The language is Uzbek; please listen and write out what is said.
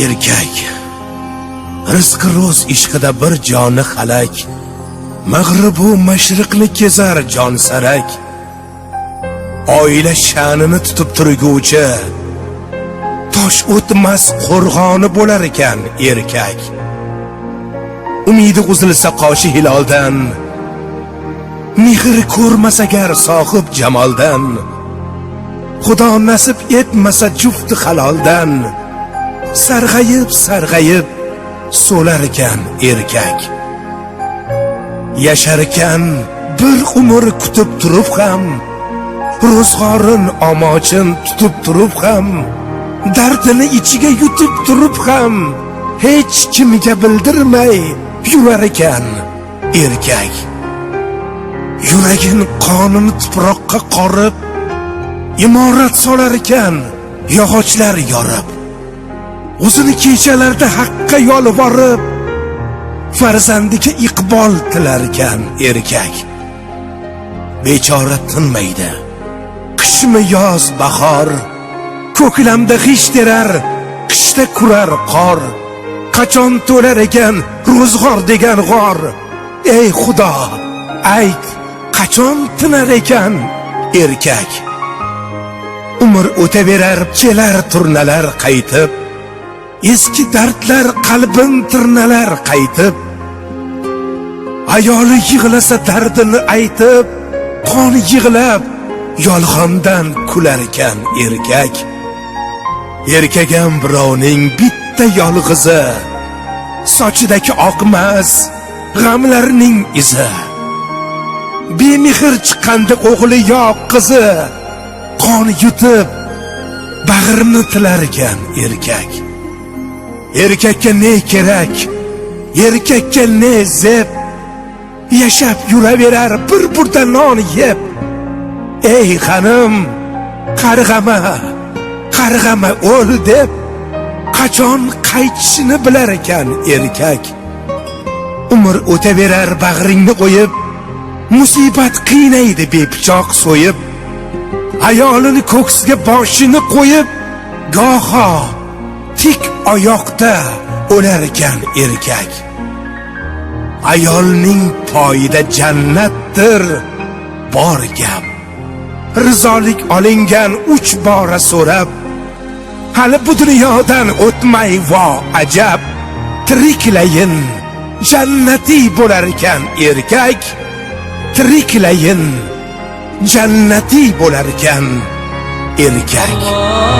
erkak rizqi ro'z ishqida bir joni halak, mag'ribu mashriqni kezar jon sarak. Oila sha'nini tutib turguvchi, tosh o'tmas qo'rg'oni bo'lar ekan erkak. Umidi uzilsa qoshi hiloldan, mehr ko'rmas agar sohib jamoldan, Xudo nasib etmasa jufti haloldan, sarg'ayib so'lar ekan erkak. Yashar ekan bir umr kutib turib ham, ro'zg'orin omochin tutib turib ham, dardini ichiga yutib turib ham, hech kimga bildirmay yurar ekan erkak. Yuragin qonini tuproqqa qorib, imorat solar ekan yog'ochlar yorib. O'zini kechalarda haqqa yolvorib, farzandiga iqbol tilar ekan erkak. Bechora tinmaydi, qishmi yoz bahor, ko'klamda g'ish terar, qishda kurar qor. Qachon to'lar ekan ro'zg'or degan g'or? Ey Xudo, ayt, qachon tinar ekan erkak? Umr o'taverar, kelar turnalar qaytib, eski dardlar qalbin tirnalar qaytib. Ayoli yig'lasa dardini aytib, qoni yig'lab yolg'ondan kular ekan erkak. Erkagam birovning bitta yolg'izi, sochidagi oqmas g'amlarning izi. Bemehr chiqqanda o'g'li yo qizi, qoni yutib bag'rini tilar ekan erkak. Erkakka ne kerak, erkakka ne zeb, yashab yuraverar bir burda non yeb. Ey xonim, qarg'ama o'l deb, qachon qaytishini bilar ekan erkak. Umr o'taverar bag'ringni qo'yib, musibat qiynaydi bepichoq so'yib. Ayolini ko'ksiga boshini qo'yib, goho tik oyoqda o'lar ekan erkak. Ayolning poyida jannatdir bor gap. Rizolik olingan 3 bora so'rab, hali bu dunyodan o'tmay vo ajab. Tiriklayin jannati bo'lar ekan erkak. Tiriklayin jannati bo'lar ekan erkak.